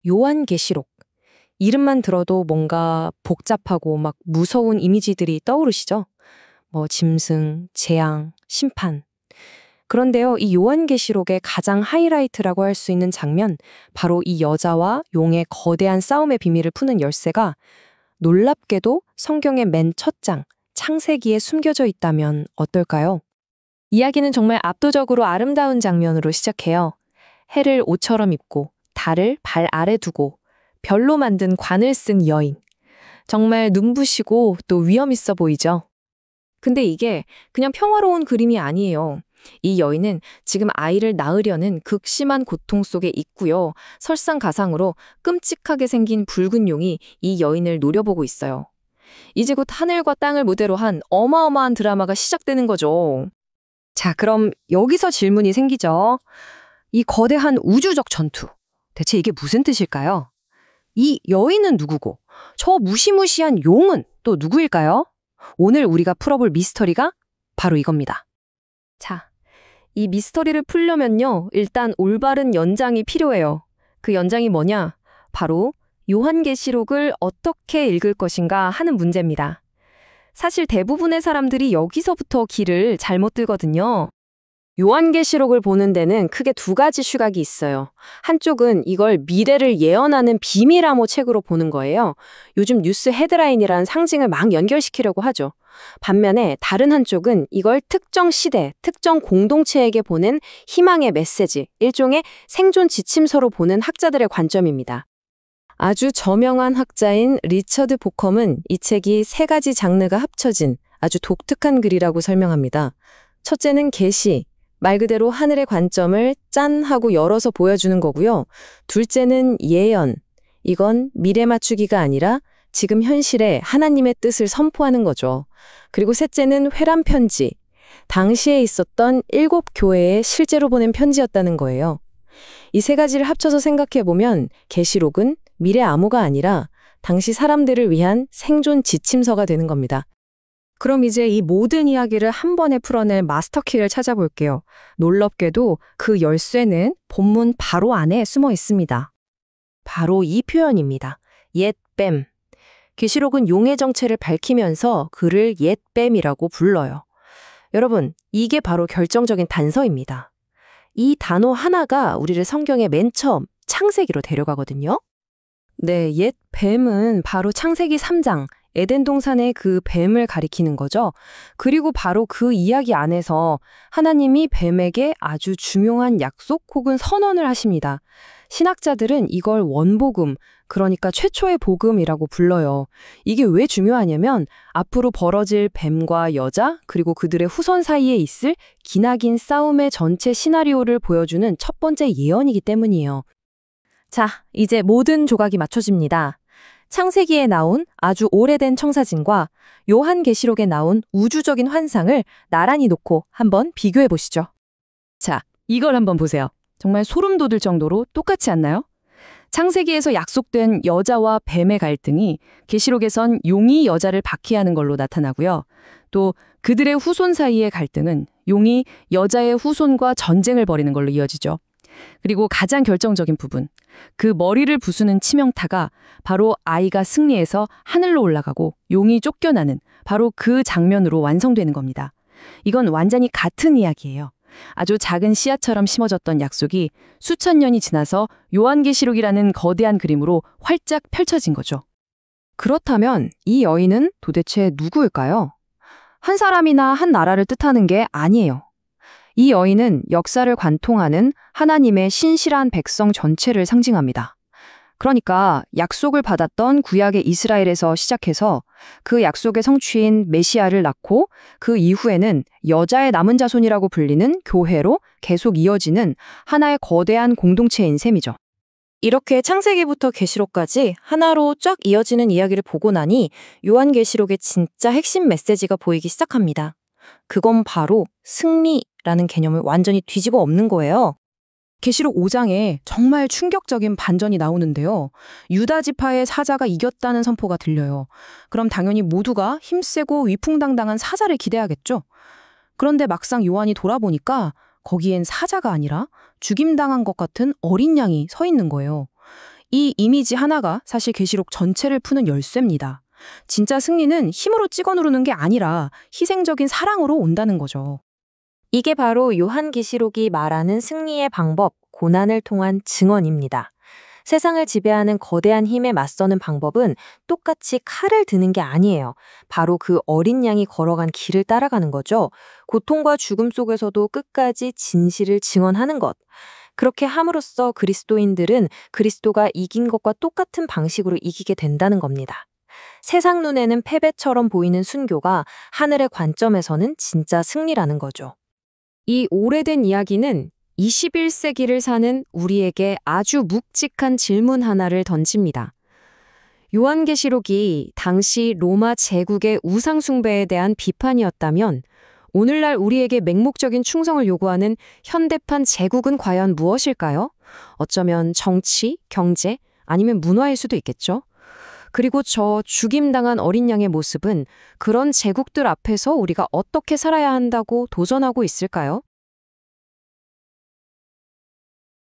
요한계시록. 이름만 들어도 뭔가 복잡하고 막 무서운 이미지들이 떠오르시죠? 뭐 짐승, 재앙, 심판. 그런데요, 이 요한계시록의 가장 하이라이트라고 할 수 있는 장면, 바로 이 여자와 용의 거대한 싸움의 비밀을 푸는 열쇠가 놀랍게도 성경의 맨 첫 장, 창세기에 숨겨져 있다면 어떨까요? 이야기는 정말 압도적으로 아름다운 장면으로 시작해요. 해를 옷처럼 입고 달을 발 아래 두고 별로 만든 관을 쓴 여인. 정말 눈부시고 또 위험 있어 보이죠? 근데 이게 그냥 평화로운 그림이 아니에요. 이 여인은 지금 아이를 낳으려는 극심한 고통 속에 있고요. 설상가상으로 끔찍하게 생긴 붉은 용이 이 여인을 노려보고 있어요. 이제 곧 하늘과 땅을 무대로 한 어마어마한 드라마가 시작되는 거죠. 자, 그럼 여기서 질문이 생기죠. 이 거대한 우주적 전투. 대체 이게 무슨 뜻일까요? 이 여인은 누구고, 저 무시무시한 용은 또 누구일까요? 오늘 우리가 풀어볼 미스터리가 바로 이겁니다. 자, 이 미스터리를 풀려면요, 일단 올바른 연장이 필요해요. 그 연장이 뭐냐? 바로 요한계시록을 어떻게 읽을 것인가 하는 문제입니다. 사실 대부분의 사람들이 여기서부터 길을 잘못 들거든요. 요한계시록을 보는 데는 크게 두 가지 시각이 있어요. 한쪽은 이걸 미래를 예언하는 비밀암호 책으로 보는 거예요. 요즘 뉴스 헤드라인이라는 상징을 막 연결시키려고 하죠. 반면에 다른 한쪽은 이걸 특정 시대, 특정 공동체에게 보낸 희망의 메시지, 일종의 생존 지침서로 보는 학자들의 관점입니다. 아주 저명한 학자인 리처드 보컴은 이 책이 세 가지 장르가 합쳐진 아주 독특한 글이라고 설명합니다. 첫째는 계시, 말 그대로 하늘의 관점을 짠 하고 열어서 보여주는 거고요. 둘째는 예언, 이건 미래 맞추기가 아니라 지금 현실에 하나님의 뜻을 선포하는 거죠. 그리고 셋째는 회람 편지, 당시에 있었던 7 교회에 실제로 보낸 편지였다는 거예요. 이 세 가지를 합쳐서 생각해보면 계시록은 미래 암호가 아니라 당시 사람들을 위한 생존 지침서가 되는 겁니다. 그럼 이제 이 모든 이야기를 한 번에 풀어낼 마스터키를 찾아볼게요. 놀랍게도 그 열쇠는 본문 바로 안에 숨어 있습니다. 바로 이 표현입니다. 옛뱀. 계시록은 용의 정체를 밝히면서 그를 옛뱀이라고 불러요. 여러분, 이게 바로 결정적인 단서입니다. 이 단어 하나가 우리를 성경의 맨 처음 창세기로 데려가거든요. 네, 옛 뱀은 바로 창세기 3장, 에덴 동산의 그 뱀을 가리키는 거죠. 그리고 바로 그 이야기 안에서 하나님이 뱀에게 아주 중요한 약속 혹은 선언을 하십니다. 신학자들은 이걸 원복음, 그러니까 최초의 복음이라고 불러요. 이게 왜 중요하냐면 앞으로 벌어질 뱀과 여자, 그리고 그들의 후손 사이에 있을 기나긴 싸움의 전체 시나리오를 보여주는 첫 번째 예언이기 때문이에요. 자, 이제 모든 조각이 맞춰집니다. 창세기에 나온 아주 오래된 청사진과 요한계시록에 나온 우주적인 환상을 나란히 놓고 한번 비교해 보시죠. 자, 이걸 한번 보세요. 정말 소름 돋을 정도로 똑같지 않나요? 창세기에서 약속된 여자와 뱀의 갈등이 계시록에선 용이 여자를 박해하는 걸로 나타나고요. 또 그들의 후손 사이의 갈등은 용이 여자의 후손과 전쟁을 벌이는 걸로 이어지죠. 그리고 가장 결정적인 부분, 그 머리를 부수는 치명타가 바로 아이가 승리해서 하늘로 올라가고 용이 쫓겨나는 바로 그 장면으로 완성되는 겁니다. 이건 완전히 같은 이야기예요. 아주 작은 씨앗처럼 심어졌던 약속이 수천 년이 지나서 요한계시록이라는 거대한 그림으로 활짝 펼쳐진 거죠. 그렇다면 이 여인은 도대체 누구일까요? 한 사람이나 한 나라를 뜻하는 게 아니에요. 이 여인은 역사를 관통하는 하나님의 신실한 백성 전체를 상징합니다. 그러니까 약속을 받았던 구약의 이스라엘에서 시작해서 그 약속의 성취인 메시아를 낳고 그 이후에는 여자의 남은 자손이라고 불리는 교회로 계속 이어지는 하나의 거대한 공동체인 셈이죠. 이렇게 창세기부터 계시록까지 하나로 쫙 이어지는 이야기를 보고 나니 요한계시록의 진짜 핵심 메시지가 보이기 시작합니다. 그건 바로 승리라는 개념을 완전히 뒤집어 엎는 거예요. 계시록 5장에 정말 충격적인 반전이 나오는데요. 유다 지파의 사자가 이겼다는 선포가 들려요. 그럼 당연히 모두가 힘세고 위풍당당한 사자를 기대하겠죠. 그런데 막상 요한이 돌아보니까 거기엔 사자가 아니라 죽임당한 것 같은 어린 양이 서 있는 거예요. 이 이미지 하나가 사실 계시록 전체를 푸는 열쇠입니다. 진짜 승리는 힘으로 찍어 누르는 게 아니라 희생적인 사랑으로 온다는 거죠. 이게 바로 요한계시록이 말하는 승리의 방법, 고난을 통한 증언입니다. 세상을 지배하는 거대한 힘에 맞서는 방법은 똑같이 칼을 드는 게 아니에요. 바로 그 어린 양이 걸어간 길을 따라가는 거죠. 고통과 죽음 속에서도 끝까지 진실을 증언하는 것. 그렇게 함으로써 그리스도인들은 그리스도가 이긴 것과 똑같은 방식으로 이기게 된다는 겁니다. 세상 눈에는 패배처럼 보이는 순교가 하늘의 관점에서는 진짜 승리라는 거죠. 이 오래된 이야기는 21세기를 사는 우리에게 아주 묵직한 질문 하나를 던집니다. 요한계시록이 당시 로마 제국의 우상숭배에 대한 비판이었다면 오늘날 우리에게 맹목적인 충성을 요구하는 현대판 제국은 과연 무엇일까요? 어쩌면 정치, 경제, 아니면 문화일 수도 있겠죠? 그리고 저 죽임당한 어린 양의 모습은 그런 제국들 앞에서 우리가 어떻게 살아야 한다고 도전하고 있을까요?